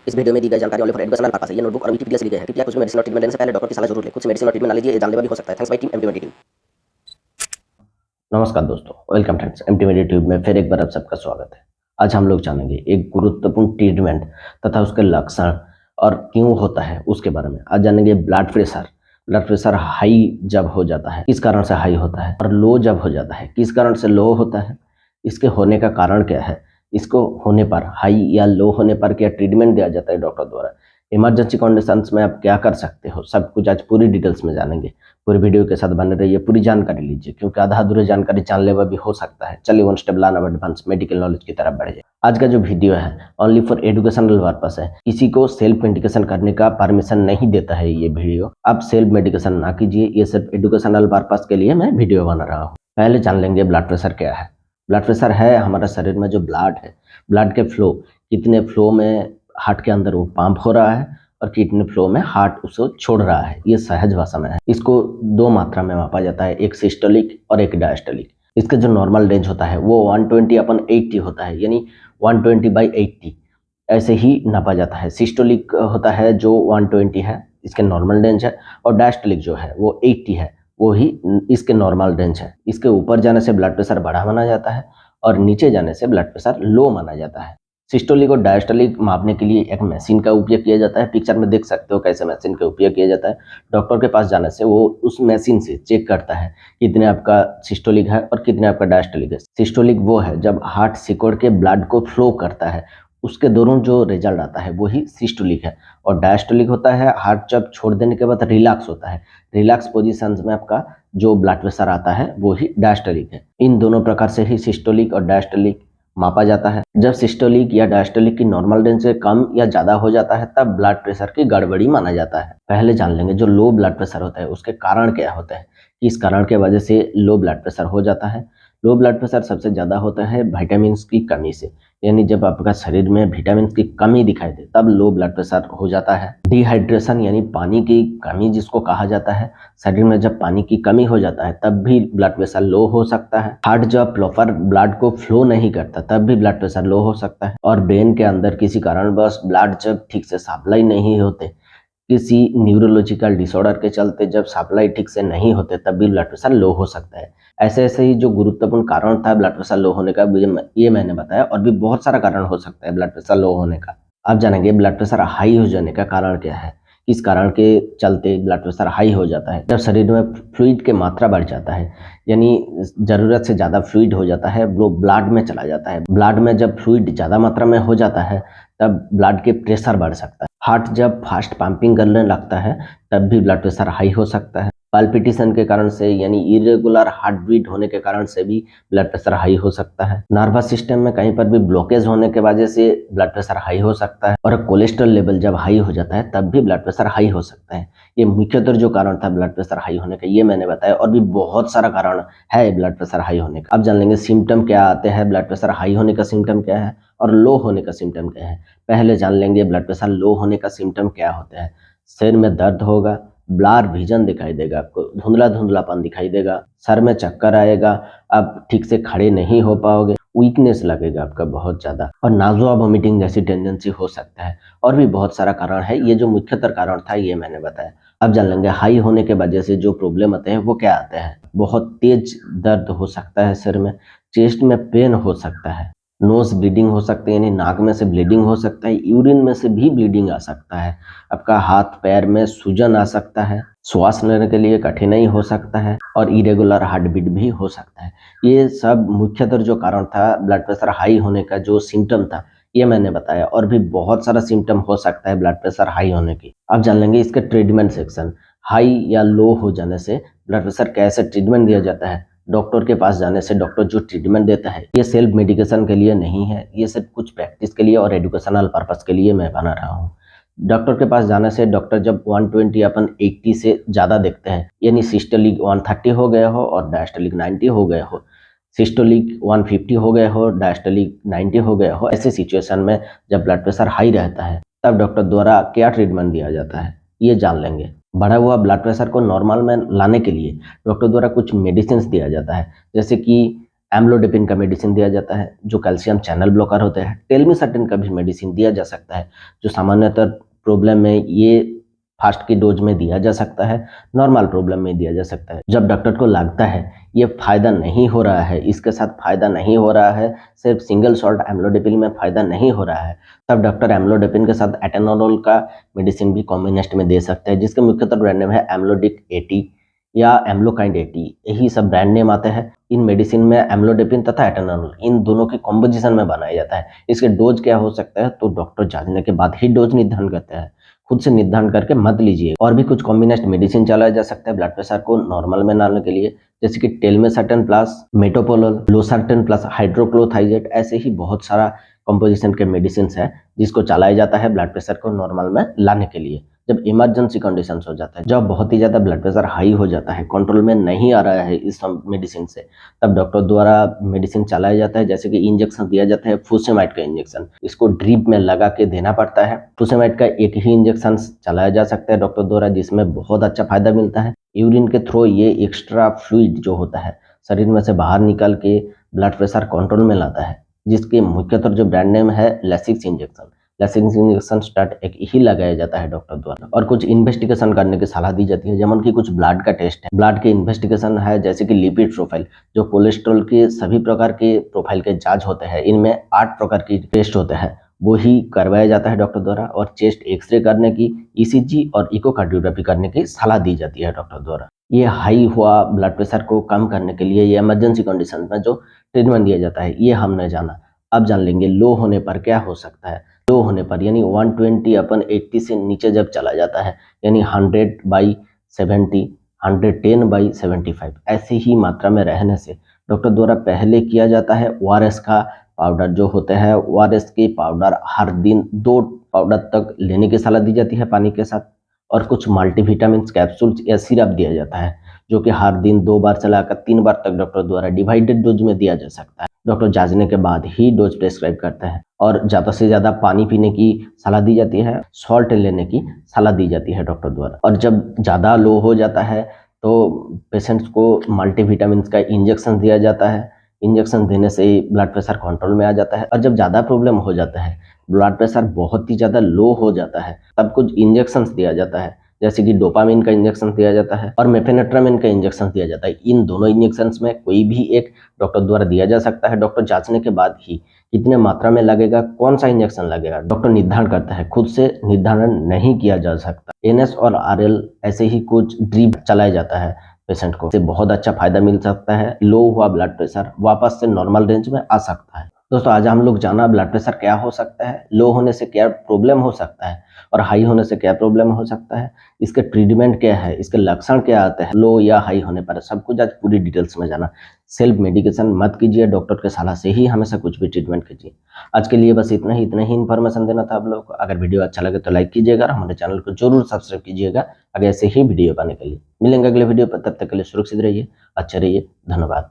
इस वीडियो में दी गई जानकारी ओनली फॉर एजुकेशनल पर्पस है। ये नोटबुक और विकिपीडिया से ली गई है। कृपया कुछ भी मेडिसिन और ट्रीटमेंट लेने से पहले डॉक्टर की सलाह जरूर लें। खुद से मेडिसिन और ट्रीटमेंट ना लीजिए, ये जानलेवा भी हो सकता है। Thanks by team MT team. नमस्कार दोस्तों, वेलकम फ्रेंड्स। एमटी ट्यूब में फिर एक बार आप सबका स्वागत है। आज हम लोग जानेंगे एक गुरुत्वपूर्ण ट्रीटमेंट तथा उसके लक्षण और क्यों होता है उसके बारे में। आज जानेंगे ब्लड प्रेशर हाई जब हो जाता है किस कारण से हाई होता है, और लो जब हो जाता है किस कारण से लो होता है, इसके होने का कारण क्या है, इसको होने पर हाई या लो होने पर क्या ट्रीटमेंट दिया जाता है डॉक्टर द्वारा, इमरजेंसी कंडीशंस में आप क्या कर सकते हो, सब कुछ आज पूरी डिटेल्स में जानेंगे। पूरी वीडियो के साथ बने रहिए, पूरी जानकारी लीजिए, क्योंकि आधा अधूरी जानकारी जानलेवा भी हो सकता है। चलिए वन स्टेप लर्न अब एडवांस मेडिकल नॉलेज की तरफ बढ़ जाए। आज का जो वीडियो है ओनली फॉर एजुकेशनल पर्पस है, किसी को सेल्फ मेडिकेशन करने का परमिशन नहीं देता है ये वीडियो। आप सेल्फ मेडिकेशन ना कीजिए, ये सिर्फ एजुकेशनल पर्पस के लिए मैं वीडियो बना रहा हूँ। पहले जान लेंगे ब्लड प्रेशर क्या है। ब्लड प्रेशर है हमारा शरीर में जो ब्लड है, ब्लड के फ्लो, कितने फ्लो में हार्ट के अंदर वो पंप हो रहा है और कितने फ्लो में हार्ट उसको छोड़ रहा है, ये सहज भाषा में है। इसको दो मात्रा में मापा जाता है, एक सिस्टोलिक और एक डायस्टोलिक। इसका जो नॉर्मल रेंज होता है वो 120/80 होता है, यानी 120/80 ऐसे ही नापा जाता है। सिस्टोलिक होता है जो 120 है, इसके नॉर्मल रेंज है, और डायस्टोलिक जो है वो 80 है, वो ही इसके नॉर्मल रेंज है। इसके ऊपर जाने से ब्लड प्रेशर बढ़ा माना जाता है और नीचे जाने से ब्लड प्रेशर लो माना जाता है। सिस्टोलिक और डायस्टोलिक मापने के लिए एक मशीन का उपयोग किया जाता है। पिक्चर में देख सकते हो कैसे मशीन का उपयोग किया जाता है। डॉक्टर के पास जाने से वो उस मशीन से चेक करता है कितने आपका सिस्टोलिक है और कितने आपका डायस्टोलिक है। सिस्टोलिक वो है जब हार्ट सिकुड़ के ब्लड को फ्लो करता है, उसके दोनों जो रिजल्ट आता है वही सिस्टोलिक है। और डायस्टोलिक होता है हार्ट जब छोड़ देने के बाद रिलैक्स होता है, रिलैक्स पोजीशन में आपका जो ब्लड प्रेशर आता है वो ही डायस्टोलिक है। इन दोनों प्रकार से ही सिस्टोलिक और डायस्टोलिक मापा जाता है। जब सिस्टोलिक या डायस्टोलिक की नॉर्मल रेंज से कम या ज्यादा हो जाता है तब ब्लड प्रेशर की गड़बड़ी माना जाता है। पहले जान लेंगे जो लो ब्लड प्रेशर होता है उसके कारण क्या होते हैं, किस कारण के वजह से लो ब्लड प्रेशर हो जाता है। लो ब्लड प्रेशर सबसे ज्यादा होता है विटामिन की कमी से, यानी जब आपका शरीर में विटामिन की कमी दिखाई दे तब लो ब्लड प्रेशर हो जाता है। डिहाइड्रेशन यानी पानी की कमी जिसको कहा जाता है, शरीर में जब पानी की कमी हो जाता है तब भी ब्लड प्रेशर लो हो सकता है। हार्ट जब प्रॉपर ब्लड को फ्लो नहीं करता तब भी ब्लड प्रेशर लो हो सकता है। और ब्रेन के अंदर किसी कारणवश ब्लड जब ठीक से सप्लाई नहीं होते, किसी न्यूरोलॉजिकल डिसऑर्डर के चलते जब सप्लाई ठीक से नहीं होते तब भी ब्लड प्रेशर लो हो सकता है। ऐसे ऐसे ही जो गुरुत्वपूर्ण कारण था ब्लड प्रेशर लो होने का ये मैंने बताया, और भी बहुत सारा कारण हो सकता है ब्लड प्रेशर लो होने का। अब जानेंगे ब्लड प्रेशर हाई हो जाने का कारण क्या है, किस कारण के चलते ब्लड प्रेशर हाई हो जाता है। जब शरीर में फ्लूइड की मात्रा बढ़ जाता है, यानी जरूरत से ज्यादा फ्लूइड हो जाता है, वो ब्लड में चला जाता है। ब्लड में जब फ्लूइड ज्यादा मात्रा में हो जाता है तब ब्लड के प्रेशर बढ़ सकता है। हार्ट जब फास्ट पंपिंग करने लगता है तब भी ब्लड प्रेशर हाई हो सकता है। पाल्पिटेशन के कारण से, यानी इरेगुलर हार्ट बीट होने के कारण से भी ब्लड प्रेशर हाई हो सकता है। नर्वस सिस्टम में कहीं पर भी ब्लॉकेज होने के वजह से ब्लड प्रेशर हाई हो सकता है। और कोलेस्ट्रॉल लेवल जब हाई हो जाता है तब भी ब्लड प्रेशर हाई हो सकता है। ये मुख्यतः जो कारण था ब्लड प्रेशर हाई होने का ये मैंने बताया, और भी बहुत सारा कारण है ब्लड प्रेशर हाई होने का। अब जान लेंगे सिम्टम क्या आते हैं, ब्लड प्रेशर हाई होने का सिम्टम क्या है और लो होने का सिम्टम क्या है। पहले जान लेंगे ब्लड प्रेशर लो होने का सिम्टम क्या होता है। सिर में दर्द होगा, ब्लर विजन दिखाई देगा, आपको धुंधला धुंधलापन दिखाई देगा, सर में चक्कर आएगा, आप ठीक से खड़े नहीं हो पाओगे, वीकनेस लगेगा आपका बहुत ज्यादा, और नाज़ुआ वॉमिटिंग जैसी टेंडेंसी हो सकता है। और भी बहुत सारा कारण है, ये जो मुख्यतर कारण था ये मैंने बताया। अब जान लेंगे हाई होने के वजह से जो प्रॉब्लम आते हैं वो क्या आते हैं। बहुत तेज दर्द हो सकता है सिर में, चेस्ट में पेन हो सकता है, नोज ब्लीडिंग हो सकती है, यानी नाक में से ब्लीडिंग हो सकता है, यूरिन में से भी ब्लीडिंग आ सकता है, आपका हाथ पैर में सूजन आ सकता है, श्वास लेने के लिए कठिनाई हो सकता है, और इरेगुलर हार्ट बीट भी हो सकता है। ये सब मुख्यतः जो कारण था ब्लड प्रेशर हाई होने का, जो सिम्टम था ये मैंने बताया, और भी बहुत सारा सिम्टम हो सकता है ब्लड प्रेशर हाई होने की। अब जान लेंगे इसके ट्रीटमेंट सेक्शन। हाई या लो हो जाने से ब्लड प्रेशर कैसे ट्रीटमेंट दिया जाता है। डॉक्टर के पास जाने से डॉक्टर जो ट्रीटमेंट देता है ये सेल्फ मेडिकेशन के लिए नहीं है, ये सिर्फ कुछ प्रैक्टिस के लिए और एजुकेशनल पर्पस के लिए मैं बना रहा हूँ। डॉक्टर के पास जाने से डॉक्टर जब 120/80 से ज़्यादा देखते हैं, यानी सिस्टोलिक 130 हो गया हो और डायस्टोलिक 90 हो गया हो, सिस्टोलिक 150 हो गया हो, डायस्टोलिक 90 हो गया हो, ऐसे सिचुएशन में जब ब्लड प्रेशर हाई रहता है तब डॉक्टर द्वारा क्या ट्रीटमेंट दिया जाता है ये जान लेंगे। बढ़ा हुआ ब्लड प्रेशर को नॉर्मल में लाने के लिए डॉक्टर द्वारा कुछ मेडिसिन दिया जाता है, जैसे कि एम्लोडिपिन का मेडिसिन दिया जाता है जो कैल्शियम चैनल ब्लॉकर होते हैं। टेलमिसर्टेन का भी मेडिसिन दिया जा सकता है जो सामान्यतः प्रॉब्लम में ये फास्ट की डोज में दिया जा सकता है, नॉर्मल प्रॉब्लम में दिया जा सकता है। जब डॉक्टर को लगता है ये फायदा नहीं हो रहा है, इसके साथ फायदा नहीं हो रहा है, सिर्फ सिंगल शॉट एम्लोडिपिन में फायदा नहीं हो रहा है, तब डॉक्टर एम्लोडिपिन के साथ एटेनोल का मेडिसिन भी कॉम्बिनेस्ट में दे सकते हैं जिसके मुख्यतः ब्रांड नेम है एम्लोडिक 80 या एम्लोकाइंड 80, यही सब ब्रांड नेम आते हैं। इन मेडिसिन में एम्लोडिपिन तथा एटेनोल इन दोनों के कॉम्पोजिशन में बनाया जाता है। इसके डोज क्या हो सकता है तो डॉक्टर जांचने के बाद ही डोज निर्धारण करते हैं, खुद से निर्धारण करके मत लीजिए। और भी कुछ कॉम्बिनेस्ट मेडिसिन चलाया जा सकता है ब्लड प्रेशर को नॉर्मल में लाने के लिए, जैसे कि टेलमेसर्टेन प्लस मेटोपोलोल, लोसर्टेन प्लस हाइड्रोक्लोथाइजेट, ऐसे ही बहुत सारा कॉम्पोजिशन के मेडिसिन है जिसको चलाया जाता है ब्लड प्रेशर को नॉर्मल में लाने के लिए। जब इमरजेंसी कंडीशंस हो जाता है, जब बहुत ही ज़्यादा ब्लड प्रेशर हाई हो जाता है, कंट्रोल में नहीं आ रहा है इस मेडिसिन से, तब डॉक्टर द्वारा मेडिसिन चलाया जाता है, जैसे कि इंजेक्शन दिया जाता है फुसेमाइड का इंजेक्शन, इसको ड्रिप में लगा के देना पड़ता है। फुसेमाइड का एक ही इंजेक्शन चलाया जा सकता है डॉक्टर द्वारा जिसमें बहुत अच्छा फायदा मिलता है। यूरिन के थ्रू ये एक्स्ट्रा फ्लूइड जो होता है शरीर में से बाहर निकल के ब्लड प्रेशर कंट्रोल में लाता है, जिसके मुख्यतः जो ब्रांड नेम है Lasix injection. Lasix injection start एक ही लगाया जाता है डॉक्टर द्वारा। और कुछ इन्वेस्टिगेशन करने की सलाह दी जाती है, जैसे कि कुछ ब्लड का टेस्ट है, ब्लड के इन्वेस्टिगेशन है, जैसे कि लिपिड प्रोफाइल, जो कोलेस्ट्रॉल के सभी प्रकार के प्रोफाइल के जांच होते हैं, इनमें 8 प्रकार की टेस्ट होते हैं, वो ही करवाया जाता है डॉक्टर द्वारा। और चेस्ट एक्सरे करने की, ईसीजी और इकोकार्डियोग्राफी करने की सलाह दी जाती है डॉक्टर द्वारा। ये हाई हुआ ब्लड प्रेशर को कम करने के लिए ये इमरजेंसी कंडीशन में जो ट्रीटमेंट दिया जाता है ये हमने जाना। अब जान लेंगे लो होने पर क्या हो सकता है। लो होने पर यानी 120/80 से नीचे जब चला जाता है, यानी 100/70, 110/75 ऐसे ही मात्रा में रहने से डॉक्टर द्वारा पहले किया जाता है ओआरएस का पाउडर जो होते हैं, ओआरएस के पाउडर हर दिन 2 पाउडर तक लेने की सलाह दी जाती है पानी के साथ। और कुछ मल्टीविटामिन कैप्सूल्स या सिरप दिया जाता है जो कि हर दिन 2 बार चलाकर 3 बार तक डॉक्टर द्वारा डिवाइडेड डोज में दिया जा सकता है। डॉक्टर जांचने के बाद ही डोज प्रेस्क्राइब करते हैं। और ज़्यादा से ज़्यादा पानी पीने की सलाह दी जाती है, सॉल्ट लेने की सलाह दी जाती है डॉक्टर द्वारा। और जब ज़्यादा लो हो जाता है तो पेशेंट्स को मल्टीविटामिन का इंजेक्शन दिया जाता है। इंजेक्शन देने से ही ब्लड प्रेशर कंट्रोल में आ जाता है। और जब ज़्यादा प्रॉब्लम हो जाता है, ब्लड प्रेशर बहुत ही ज़्यादा लो हो जाता है, तब कुछ इंजेक्शंस दिया जाता है, जैसे कि डोपामिन का इंजेक्शन दिया जाता है और मेफेनेट्रामिन का इंजेक्शन दिया जाता है। इन दोनों इंजेक्शंस में कोई भी एक डॉक्टर द्वारा दिया जा सकता है। डॉक्टर जांचने के बाद ही कितने मात्रा में लगेगा, कौन सा इंजेक्शन लगेगा, डॉक्टर निर्धारण करता है, खुद से निर्धारण नहीं किया जा सकता। एनएस और आरएल ऐसे ही कुछ ड्रिप चलाया जाता है पेशेंट को, इससे बहुत अच्छा फायदा मिल सकता है। लो हुआ ब्लड प्रेशर वापस से नॉर्मल रेंज में आ सकता है। दोस्तों आज हम लोग जाना ब्लड प्रेशर क्या हो सकता है, लो होने से क्या प्रॉब्लम हो सकता है और हाई होने से क्या प्रॉब्लम हो सकता है, इसके ट्रीटमेंट क्या है, इसके लक्षण क्या आते हैं लो या हाई होने पर, सब कुछ आज पूरी डिटेल्स में जाना। सेल्फ मेडिकेशन मत कीजिए, डॉक्टर के सलाह से ही हमेशा कुछ भी ट्रीटमेंट कीजिए। आज के लिए बस इतना ही इन्फॉर्मेशन देना था आप लोगों को। अगर वीडियो अच्छा लगे तो लाइक कीजिएगा और हमारे चैनल को जरूर सब्सक्राइब कीजिएगा आगे ऐसे ही वीडियो पाने के लिए। मिलेंगे अगले वीडियो पर, तब तक के लिए सुरक्षित रहिए, अच्छे रहिए, धन्यवाद।